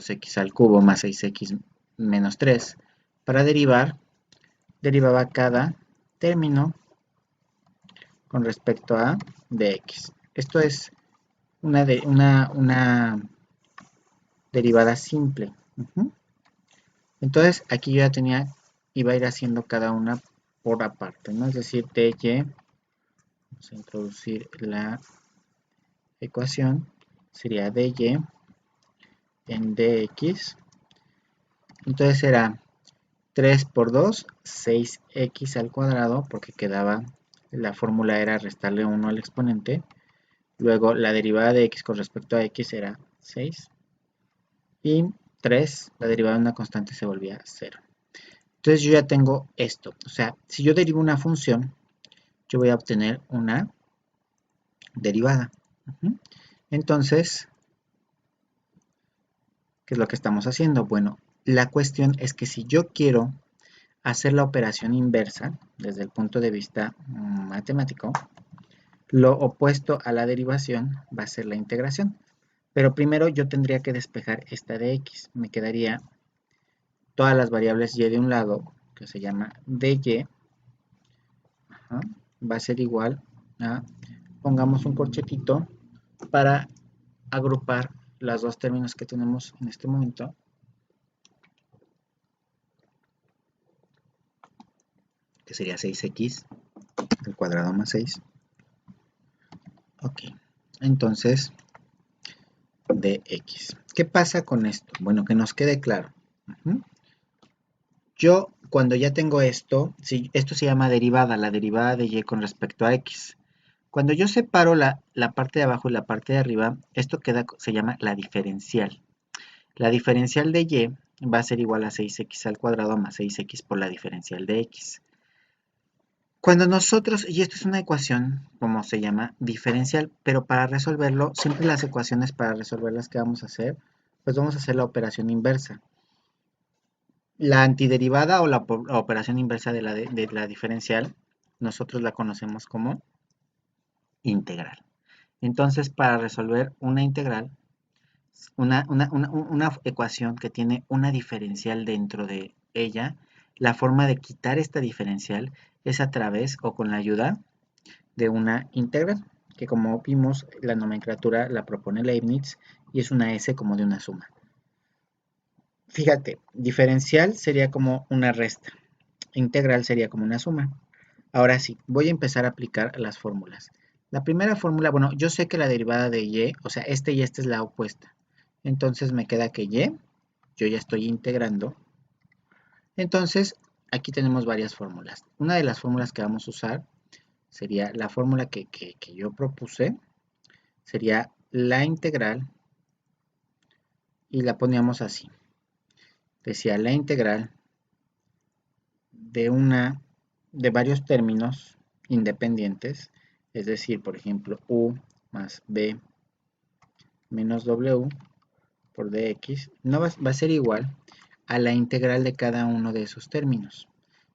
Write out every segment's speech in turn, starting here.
2x al cubo más 6x menos 3. Para derivar, derivaba cada término con respecto a dx. Esto es una derivada simple. Entonces aquí yo ya iba a ir haciendo cada una por aparte, ¿no? Es decir, dy, vamos a introducir la ecuación, sería dy en dx. Entonces será 3 por 2, 6x al cuadrado, porque quedaba, la fórmula era restarle 1 al exponente. Luego la derivada de x con respecto a x era 6. Y 3, la derivada de una constante se volvía 0. Entonces yo ya tengo esto. O sea, si yo derivo una función, yo voy a obtener una derivada. Entonces, ¿qué es lo que estamos haciendo? Bueno, la cuestión es que si yo quiero hacer la operación inversa, desde el punto de vista matemático, lo opuesto a la derivación va a ser la integración. Pero primero yo tendría que despejar esta de x. Me quedaría todas las variables y de un lado, que se llama dy, va a ser igual a, pongamos un corchetito para agrupar los dos términos que tenemos en este momento. Que sería 6x al cuadrado más 6. Ok, entonces dx. ¿Qué pasa con esto? Bueno, que nos quede claro. Yo, cuando ya tengo esto, esto se llama derivada, la derivada de y con respecto a x. Cuando yo separo la parte de abajo y la parte de arriba, esto se llama la diferencial. La diferencial de y va a ser igual a 6x al cuadrado más 6x por la diferencial de x. Cuando nosotros, y esto es una ecuación, como se llama, diferencial, pero para resolverlo, siempre las ecuaciones para resolverlas que vamos a hacer, pues vamos a hacer la operación inversa. La antiderivada o la operación inversa de la diferencial, nosotros la conocemos como integral. Entonces, para resolver una integral, una ecuación que tiene una diferencial dentro de ella, la forma de quitar esta diferencial es a través o con la ayuda de una integral, que como vimos la nomenclatura la propone Leibniz y es una S como de una suma. Fíjate, diferencial sería como una resta, integral sería como una suma. Ahora sí, voy a empezar a aplicar las fórmulas. La primera fórmula, bueno, yo sé que la derivada de y, o sea, este y este es la opuesta. Entonces me queda que y, yo ya estoy integrando. Entonces, aquí tenemos varias fórmulas. Una de las fórmulas que vamos a usar sería la fórmula que yo propuse, sería la integral, y la poníamos así. Decía la integral de varios términos independientes, es decir, por ejemplo, u más b menos w por dx, no va a ser igual a la integral de cada uno de esos términos.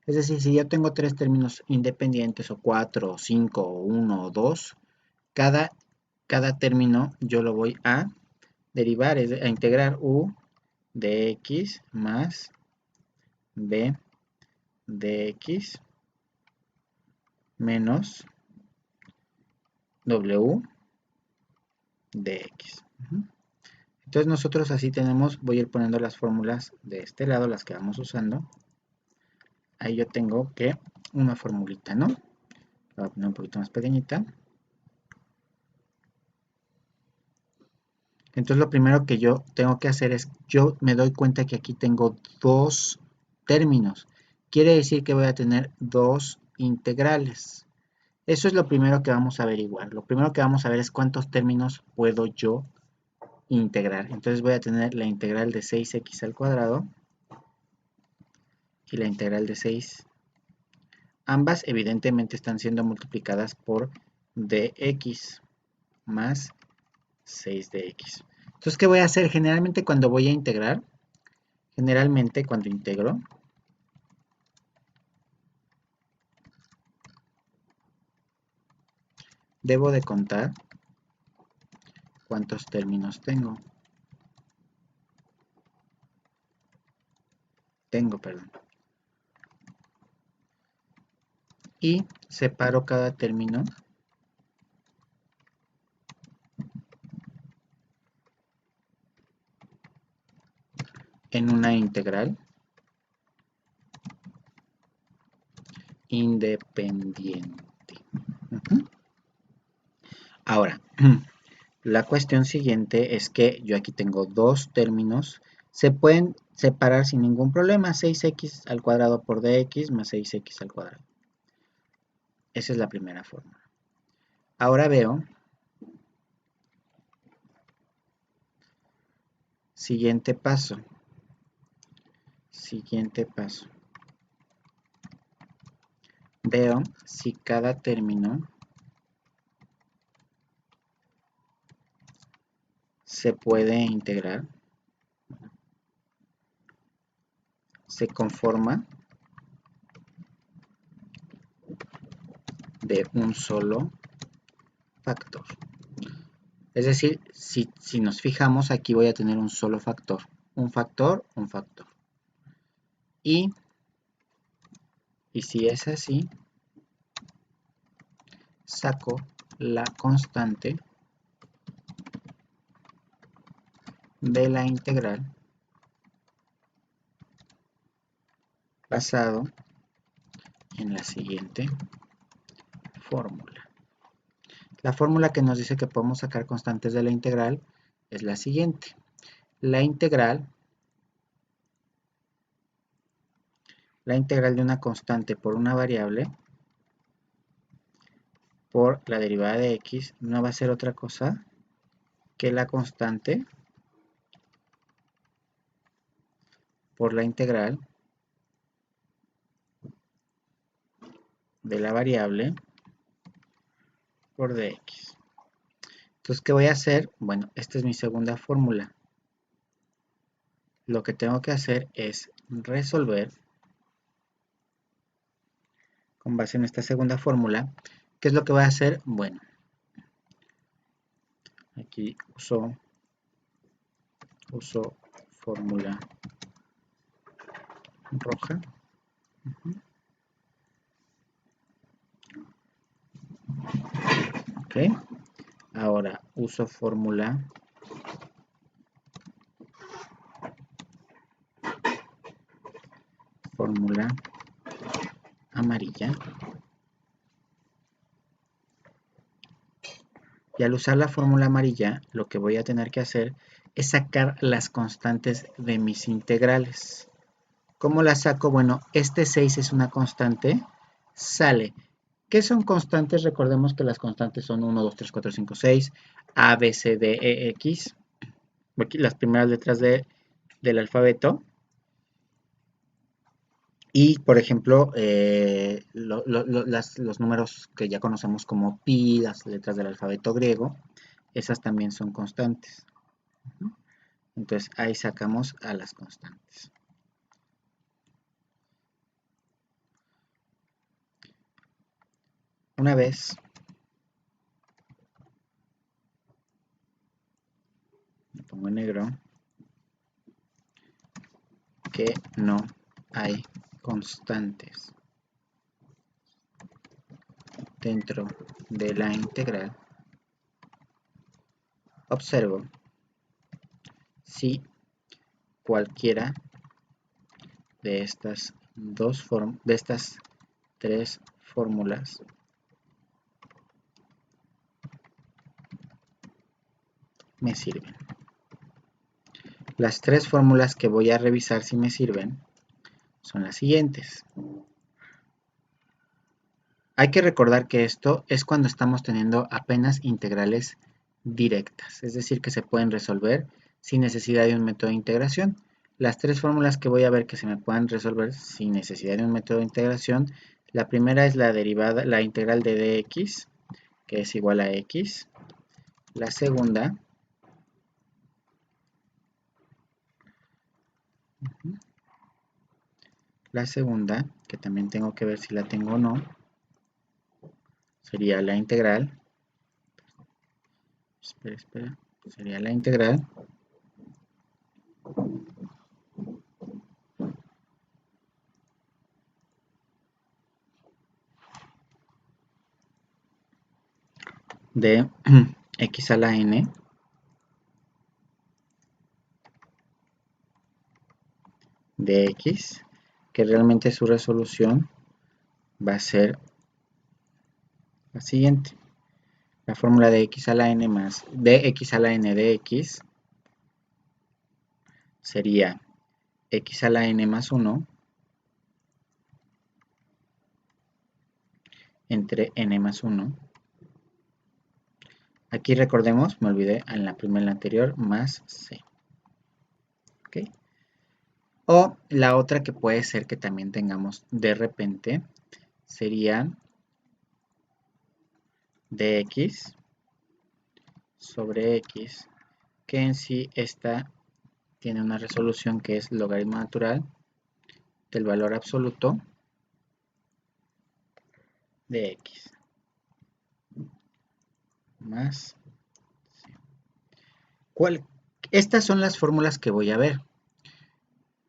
Es decir, si yo tengo tres términos independientes, o 4, o 5, o 1, o 2, cada término yo lo voy a derivar, a integrar u de x más b de x menos w de x. Entonces nosotros así tenemos, voy a ir poniendo las fórmulas de este lado, las que vamos usando. Ahí yo tengo que una formulita, ¿no? La voy a poner un poquito más pequeñita. Entonces lo primero que yo tengo que hacer es, yo me doy cuenta que aquí tengo dos términos. Quiere decir que voy a tener dos integrales. Eso es lo primero que vamos a averiguar. Lo primero que vamos a ver es cuántos términos puedo yo integrar. Entonces voy a tener la integral de 6x al cuadrado y la integral de 6. Ambas evidentemente están siendo multiplicadas por dx más 6dx. Entonces, ¿qué voy a hacer? Generalmente cuando voy a integrar, cuando integro, debo de contar cuántos términos tengo. tengo, perdón. Y separo cada término en una integral independiente. Ahora, la cuestión siguiente es que yo aquí tengo dos términos. Se pueden separar sin ningún problema. 6x al cuadrado por dx más 6x al cuadrado. Esa es la primera fórmula. Ahora veo. Siguiente paso. Siguiente paso. Veo si cada término se puede integrar. Se conforma de un solo factor. Es decir, si nos fijamos, aquí voy a tener un solo factor. Un factor, un factor. Y si es así, saco la constante de la integral basado en la siguiente fórmula. La fórmula que nos dice que podemos sacar constantes de la integral es la siguiente. La integral de una constante por una variable por la derivada de x no va a ser otra cosa que la constante por la integral de la variable por dx. Entonces, ¿qué voy a hacer? Bueno, esta es mi segunda fórmula. Lo que tengo que hacer es resolver con base en esta segunda fórmula. ¿Qué es lo que voy a hacer? Bueno, aquí uso fórmula roja. Ok. Ahora uso fórmula amarilla. Y al usar la fórmula amarilla, lo que voy a tener que hacer es sacar las constantes de mis integrales. ¿Cómo las saco? Bueno, este 6 es una constante, sale. ¿Qué son constantes? Recordemos que las constantes son 1, 2, 3, 4, 5, 6, A, B, C, D, E, X. Aquí las primeras letras del alfabeto. Y, por ejemplo, los números que ya conocemos como pi, las letras del alfabeto griego, esas también son constantes. Entonces, ahí sacamos a las constantes. Una vez me pongo en negro que no hay constantes dentro de la integral, observo si cualquiera de estas tres fórmulas me sirven. Las tres fórmulas que voy a revisar si me sirven son las siguientes. Hay que recordar que esto es cuando estamos teniendo apenas integrales directas, es decir, que se pueden resolver sin necesidad de un método de integración. Las tres fórmulas que voy a ver que se me puedan resolver sin necesidad de un método de integración, la primera es la integral de dx, que es igual a x. La segunda que también tengo que ver si la tengo o no, sería la integral. Espera. Sería la integral de x a la n de x, que realmente su resolución va a ser la siguiente. La fórmula de x a la n más de x a la n de x sería x a la n más 1 entre n más 1. Aquí recordemos, me olvidé en la primera anterior, más c. ¿Okay? O la otra que puede ser que también tengamos de repente sería dx sobre x, que en sí esta tiene una resolución que es logaritmo natural del valor absoluto de x más c. Estas son las fórmulas que voy a ver,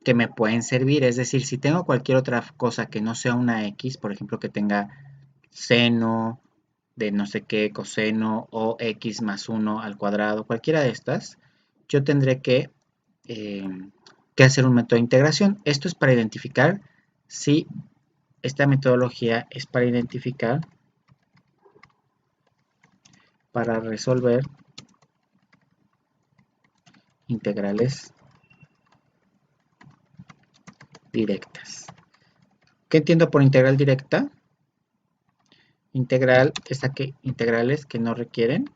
que me pueden servir, es decir, si tengo cualquier otra cosa que no sea una x, por ejemplo que tenga seno de no sé qué, coseno o x más 1 al cuadrado, cualquiera de estas, yo tendré eh, que hacer un método de integración. Esto es para identificar si esta metodología es para identificar, para resolver integrales directas. ¿Qué entiendo por integral directa? Integral es integrales que no requieren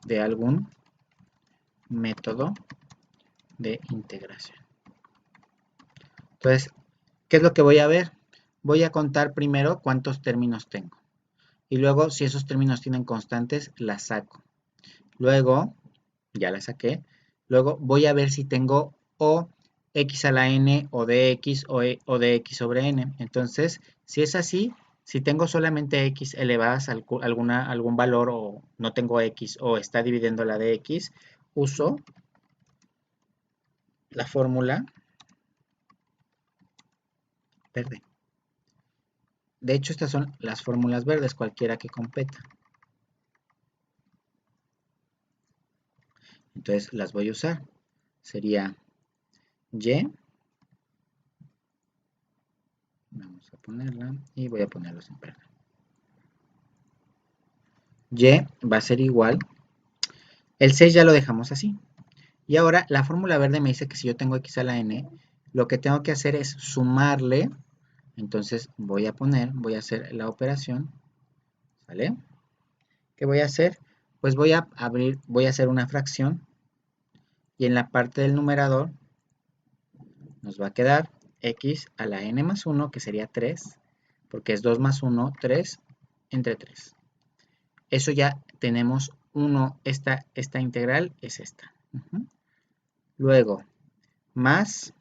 de algún método de integración. Entonces, ¿qué es lo que voy a ver? Voy a contar primero cuántos términos tengo. Y luego, si esos términos tienen constantes, las saco. Luego, ya las saqué. Luego voy a ver si tengo o x a la n o dx o dx sobre n. Entonces, si es así, si tengo solamente x elevadas a algún valor o no tengo x o está dividiendo la de x, uso la fórmula verde. De hecho, estas son las fórmulas verdes, cualquiera que competa. Entonces, las voy a usar. Sería y. Vamos a ponerla y voy a ponerlos en verde. Y va a ser igual. El 6 ya lo dejamos así. Y ahora la fórmula verde me dice que si yo tengo x a la n, lo que tengo que hacer es sumarle. Entonces voy a hacer la operación. ¿Vale? ¿Qué voy a hacer? Pues voy a hacer una fracción. Y en la parte del numerador nos va a quedar x a la n más 1, que sería 3, porque es 2 más 1, 3 entre 3. Eso ya tenemos esta integral es esta. Luego, más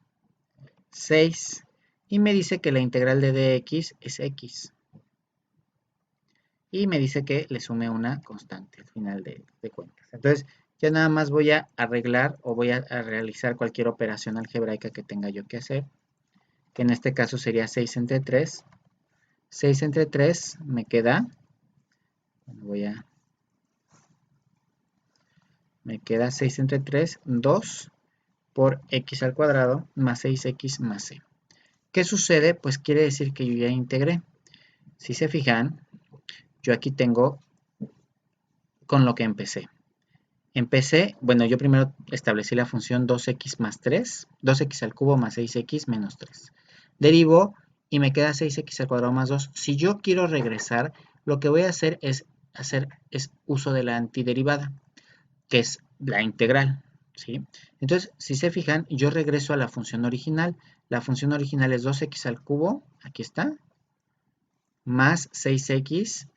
6. Y me dice que la integral de dx es x. Y me dice que le sume una constante al final de cuentas. Entonces, ya nada más voy a arreglar o voy a realizar cualquier operación algebraica que tenga yo que hacer. Que en este caso sería 6 entre 3. 6 entre 3 me queda... Me queda 6 entre 3, 2 por x al cuadrado más 6x más c. ¿Qué sucede? Pues quiere decir que yo ya integré. Si se fijan, yo aquí tengo con lo que empecé. Bueno, yo primero establecí la función 2x más 3, 2x al cubo más 6x menos 3. Derivo y me queda 6x al cuadrado más 2. Si yo quiero regresar, lo que voy a hacer es uso de la antiderivada, que es la integral, ¿sí? Entonces, si se fijan, yo regreso a la función original. La función original es 2x al cubo, aquí está, más 6x,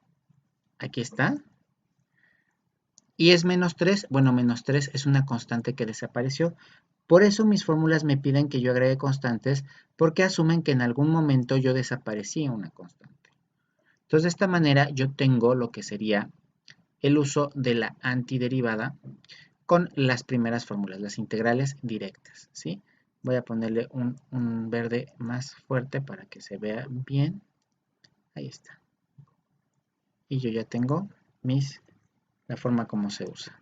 aquí está, y es menos 3, bueno, menos 3 es una constante que desapareció. Por eso mis fórmulas me piden que yo agregue constantes, porque asumen que en algún momento yo desaparecí una constante. Entonces, de esta manera yo tengo lo que sería el uso de la antiderivada con las primeras fórmulas, las integrales directas, ¿sí? Voy a ponerle un verde más fuerte para que se vea bien. Ahí está. Y yo ya tengo la forma como se usa.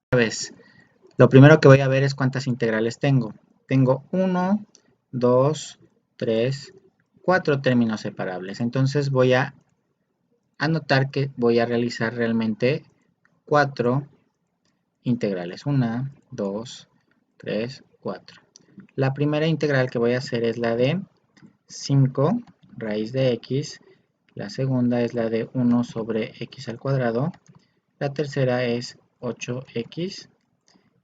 Otra vez, lo primero que voy a ver es cuántas integrales tengo. Tengo 1, 2, 3, 4 términos separables. Entonces voy a anotar que voy a realizar realmente 4 integrales. 1, 2, 3, 4. La primera integral que voy a hacer es la de 5 raíz de x. La segunda es la de 1 sobre x al cuadrado. La tercera es 8x.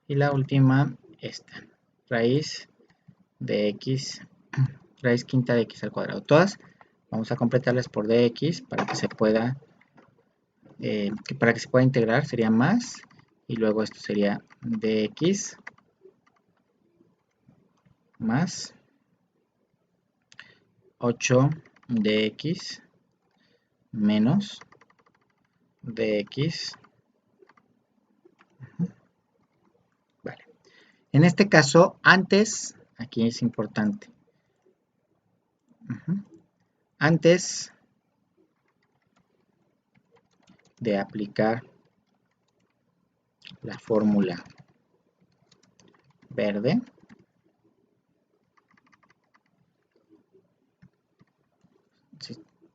Y la última, esta, raíz de x, raíz quinta de x al cuadrado. Todas vamos a completarlas por dx para que se pueda, integrar. Sería más, y luego esto sería dx más 8 dx menos dx. Vale. En este caso, antes, aquí es importante, antes de aplicar la fórmula verde,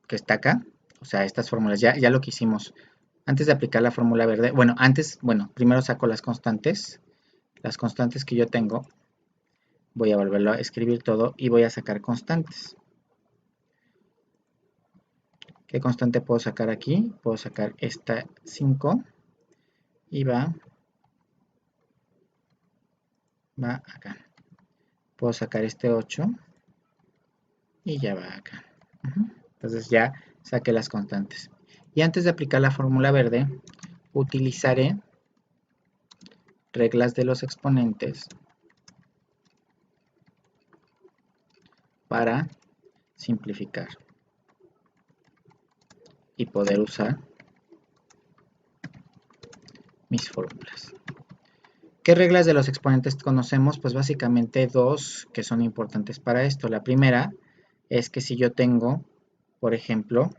que está acá, o sea, estas fórmulas, ya lo que hicimos antes de aplicar la fórmula verde, bueno, primero saco las constantes que yo tengo, voy a volverlo a escribir todo y voy a sacar constantes. ¿Qué constante puedo sacar aquí? Puedo sacar esta 5 y va acá. Puedo sacar este 8 y ya va acá. Entonces ya saqué las constantes. Y antes de aplicar la fórmula verde, utilizaré reglas de los exponentes para simplificar y poder usar mis fórmulas. ¿Qué reglas de los exponentes conocemos? Pues básicamente dos que son importantes para esto. La primera es que si yo tengo, por ejemplo,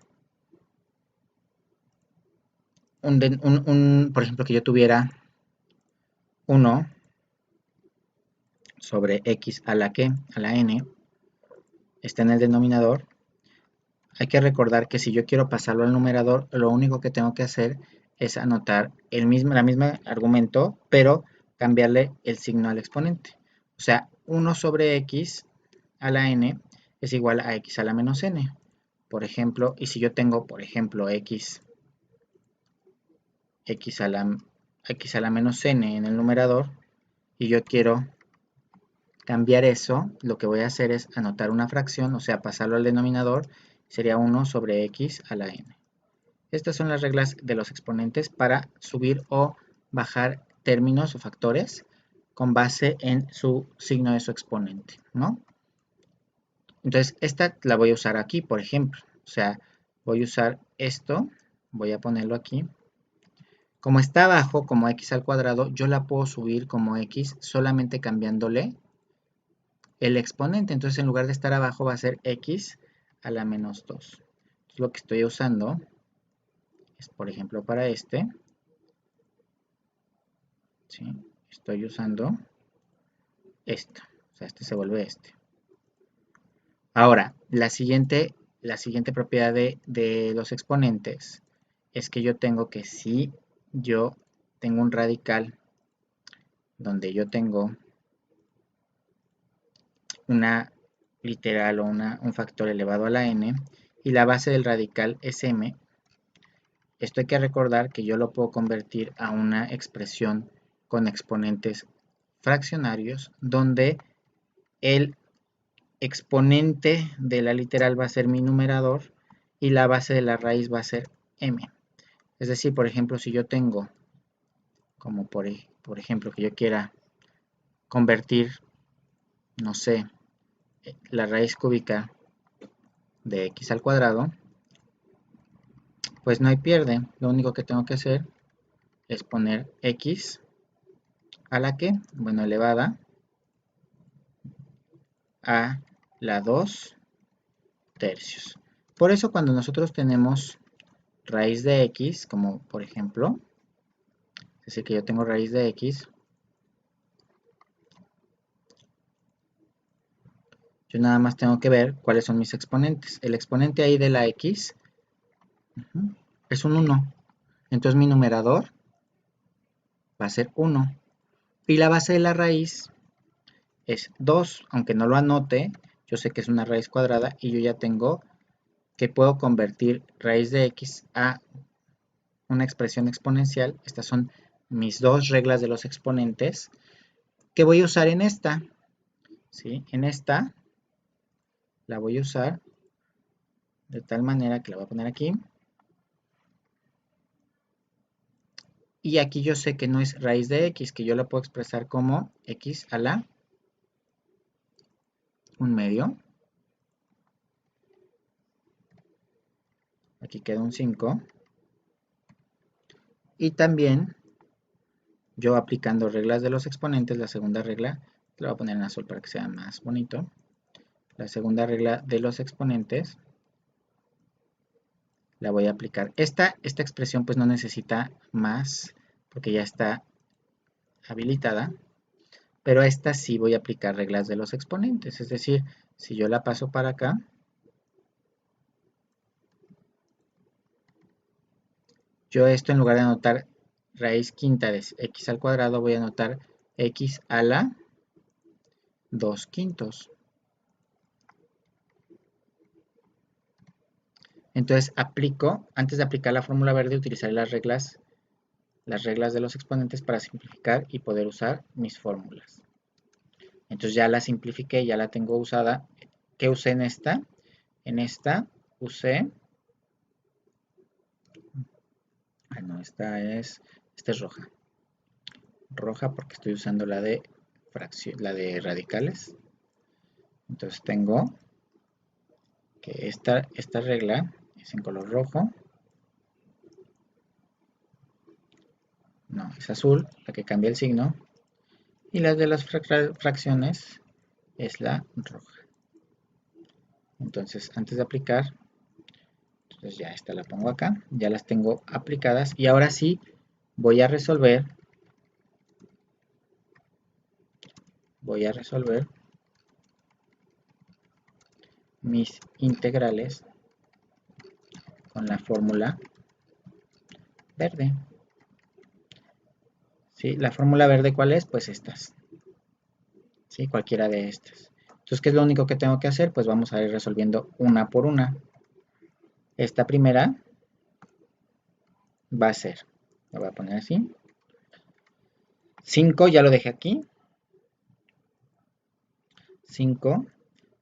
por ejemplo, que yo tuviera 1 sobre x a la n, está en el denominador, hay que recordar que si yo quiero pasarlo al numerador, lo único que tengo que hacer es anotar la misma argumento, pero cambiarle el signo al exponente. O sea, 1 sobre x a la n es igual a x a la menos n. Por ejemplo, y si yo tengo, por ejemplo, x a la menos n en el numerador, y yo quiero cambiar eso, lo que voy a hacer es anotar una fracción, o sea, pasarlo al denominador, sería 1 sobre x a la n. Estas son las reglas de los exponentes para subir o bajar términos o factores con base en su signo de su exponente, ¿no? Entonces, esta la voy a usar aquí, por ejemplo. O sea, voy a usar esto, voy a ponerlo aquí. Como está abajo, como x al cuadrado, yo la puedo subir como x solamente cambiándole el exponente. Entonces, en lugar de estar abajo, va a ser x a la menos 2. Entonces, lo que estoy usando es, por ejemplo, para este, ¿sí? Estoy usando esto. O sea, este se vuelve este. Ahora, la siguiente propiedad de los exponentes es que yo tengo que si yo tengo un radical donde yo tengo una literal o un factor elevado a la n y la base del radical es m, esto hay que recordar que yo lo puedo convertir a una expresión con exponentes fraccionarios donde el exponente de la literal va a ser mi numerador y la base de la raíz va a ser m. Es decir, por ejemplo, si yo tengo, como por ejemplo, que yo quiera convertir, no sé, la raíz cúbica de x al cuadrado, pues no hay pierde. Lo único que tengo que hacer es poner x a la que, bueno, elevada a la 2 tercios. Por eso cuando nosotros tenemos raíz de x, como por ejemplo, es decir que yo tengo raíz de x, yo nada más tengo que ver cuáles son mis exponentes. El exponente ahí de la x es un 1. Entonces mi numerador va a ser 1. Y la base de la raíz es 2. Aunque no lo anote, yo sé que es una raíz cuadrada y yo ya tengo que puedo convertir raíz de x a una expresión exponencial. Estas son mis dos reglas de los exponentes que voy a usar en esta. ¿Sí? En esta la voy a usar de tal manera que la voy a poner aquí. Y aquí yo sé que no es raíz de x, que yo la puedo expresar como x a la 1/2. Aquí queda un 5. Y también yo aplicando reglas de los exponentes, la segunda regla, la voy a poner en azul para que sea más bonito. La segunda regla de los exponentes la voy a aplicar. Esta expresión pues no necesita más porque ya está habilitada, pero esta sí voy a aplicar reglas de los exponentes. Es decir, si yo la paso para acá, yo esto en lugar de anotar raíz quinta de x al cuadrado, voy a anotar x a la 2/5. Entonces aplico, antes de aplicar la fórmula verde, utilizaré las reglas de los exponentes para simplificar y poder usar mis fórmulas. Entonces ya la simplifiqué, ya la tengo usada. ¿Qué usé en esta? En esta usé, no, esta es roja. Roja porque estoy usando la de radicales. Entonces tengo que esta regla es en color rojo. No, es azul, la que cambia el signo. Y la de las fracciones es la roja. Entonces, antes de aplicar, entonces ya esta la pongo acá. Ya las tengo aplicadas. Y ahora sí, voy a resolver. Mis integrales con la fórmula verde. ¿Sí? La fórmula verde, ¿cuál es? Pues estas. ¿Sí? Cualquiera de estas. Entonces, ¿qué es lo único que tengo que hacer? Pues vamos a ir resolviendo una por una. Esta primera va a ser, lo voy a poner así. 5, ya lo dejé aquí. 5,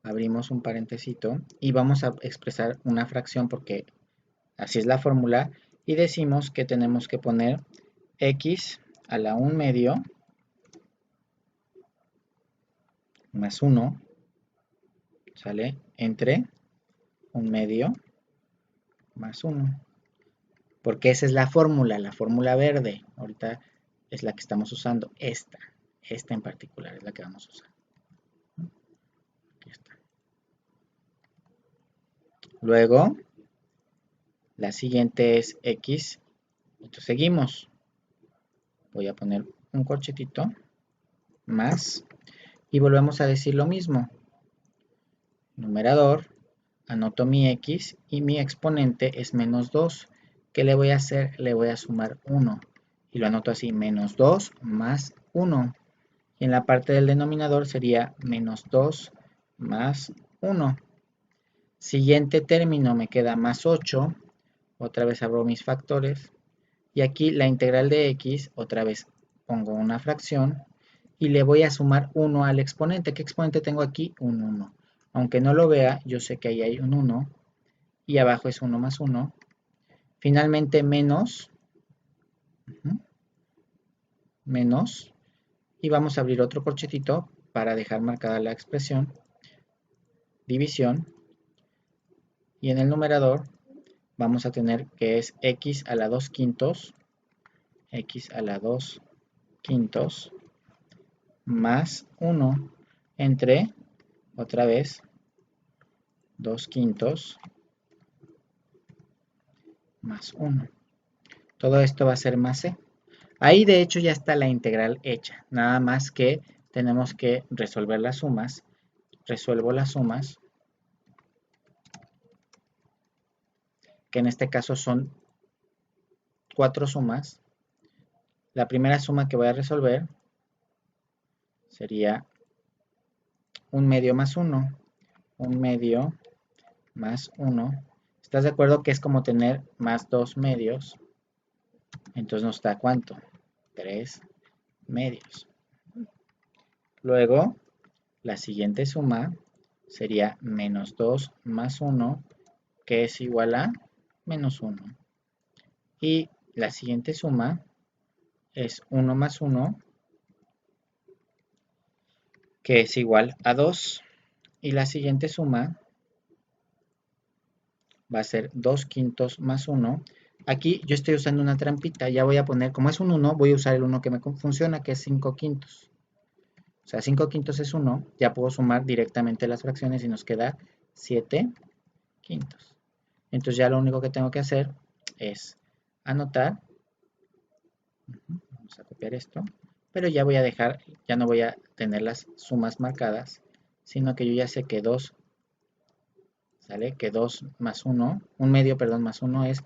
abrimos un paréntesito y vamos a expresar una fracción porque así es la fórmula. Y decimos que tenemos que poner x a la 1/2 más 1, ¿sale? Entre 1/2 más 1. Porque esa es la fórmula verde. Ahorita es la que estamos usando. Esta en particular es la que vamos a usar. Aquí está. Luego, la siguiente es x. Entonces seguimos. Voy a poner un corchetito más. Y volvemos a decir lo mismo. Numerador, anoto mi x y mi exponente es menos 2. ¿Qué le voy a hacer? Le voy a sumar 1. Y lo anoto así, menos 2 más 1. Y en la parte del denominador sería menos 2 más 1. Siguiente término me queda más 8. Otra vez abro mis factores. Y aquí la integral de x, otra vez pongo una fracción. Y le voy a sumar 1 al exponente. ¿Qué exponente tengo aquí? Un 1. Aunque no lo vea, yo sé que ahí hay un 1. Y abajo es 1 más 1. Finalmente menos. Menos. Y vamos a abrir otro corchetito para dejar marcada la expresión. División. Y en el numerador vamos a tener que es x a la 2/5. X a la 2/5 más 1 entre, otra vez, 2/5 más 1. Todo esto va a ser más c. Ahí de hecho ya está la integral hecha. Nada más que tenemos que resolver las sumas. Resuelvo las sumas, que en este caso son 4 sumas. La primera suma que voy a resolver sería 1/2 más 1. 1/2 más 1. ¿Estás de acuerdo que es como tener más 2/2? Entonces nos da ¿cuánto? 3/2. Luego, la siguiente suma sería menos 2 más 1, que es igual a menos 1. Y la siguiente suma es 1 más 1, que es igual a 2. Y la siguiente suma va a ser 2/5 más 1. Aquí yo estoy usando una trampita, ya voy a poner, como es un 1, voy a usar el 1 que me funciona, que es 5/5. O sea, 5/5 es 1, ya puedo sumar directamente las fracciones y nos queda 7/5. Entonces ya lo único que tengo que hacer es anotar. Vamos a copiar esto. Pero ya voy a dejar, ya no voy a tener las sumas marcadas, sino que yo ya sé que 2, ¿sale? Que 2 más 1, 1/2, perdón, más 1 es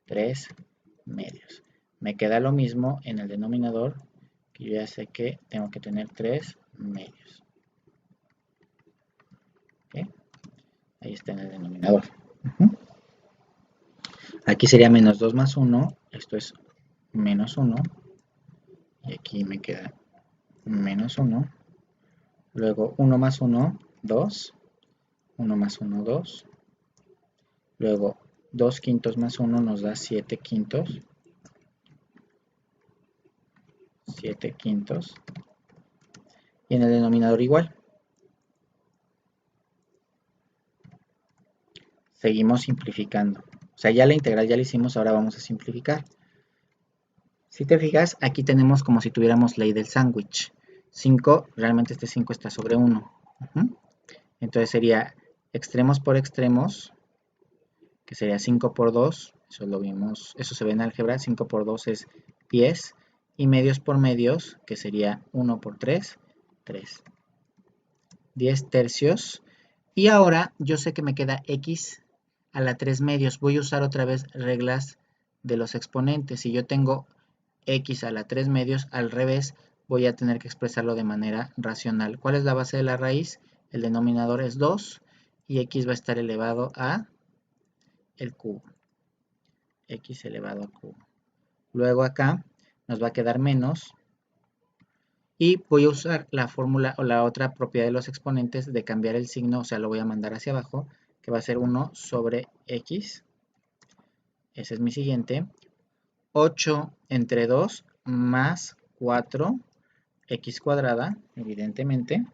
3/2. Me queda lo mismo en el denominador, que yo ya sé que tengo que tener 3/2. ¿Okay? Ahí está en el denominador. Aquí sería menos 2 más 1, esto es menos 1, y aquí me queda menos 1. Luego 1 más 1, 2. 1 más 1, 2. Luego 2/5 más 1 nos da 7/5. 7/5. Y en el denominador igual. Seguimos simplificando. O sea, ya la integral ya la hicimos, ahora vamos a simplificar. Si te fijas, aquí tenemos como si tuviéramos ley del sándwich. 5, realmente este 5 está sobre 1. Entonces sería extremos por extremos, que sería 5 por 2. Eso lo vimos, eso se ve en álgebra. 5 por 2 es 10. Y medios por medios, que sería 1 por 3, 3. 10 tercios. Y ahora yo sé que me queda x a la 3 medios. Voy a usar otra vez reglas de los exponentes. Si yo tengo x a la 3 medios, al revés, voy a tener que expresarlo de manera racional. ¿Cuál es la base de la raíz? El denominador es 2 y x va a estar elevado a el cubo. X elevado al cubo. Luego acá nos va a quedar menos. Y voy a usar la fórmula o la otra propiedad de los exponentes de cambiar el signo, o sea, lo voy a mandar hacia abajo, que va a ser 1 sobre x. Ese es mi siguiente. 8 entre 2 más 4 x cuadrada, evidentemente.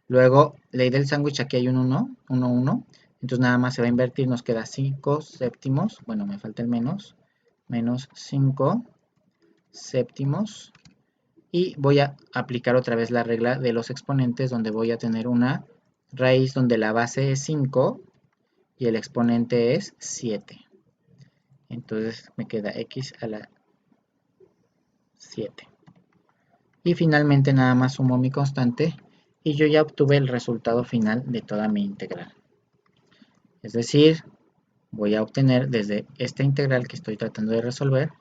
Luego, ley del sándwich, aquí hay un 1, 1, 1. Entonces nada más se va a invertir, nos queda 5 séptimos. Bueno, me falta el menos. Menos 5 séptimos. Y voy a aplicar otra vez la regla de los exponentes, donde voy a tener una raíz donde la base es 5 y el exponente es 7. Entonces me queda x a la 7. Y finalmente nada más sumo mi constante y yo ya obtuve el resultado final de toda mi integral. Es decir, voy a obtener desde esta integral que estoy tratando de resolver,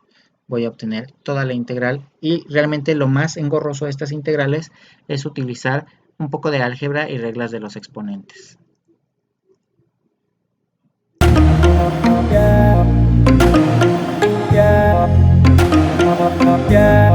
voy a obtener toda la integral. Y realmente lo más engorroso de estas integrales es utilizar un poco de álgebra y reglas de los exponentes. Yeah.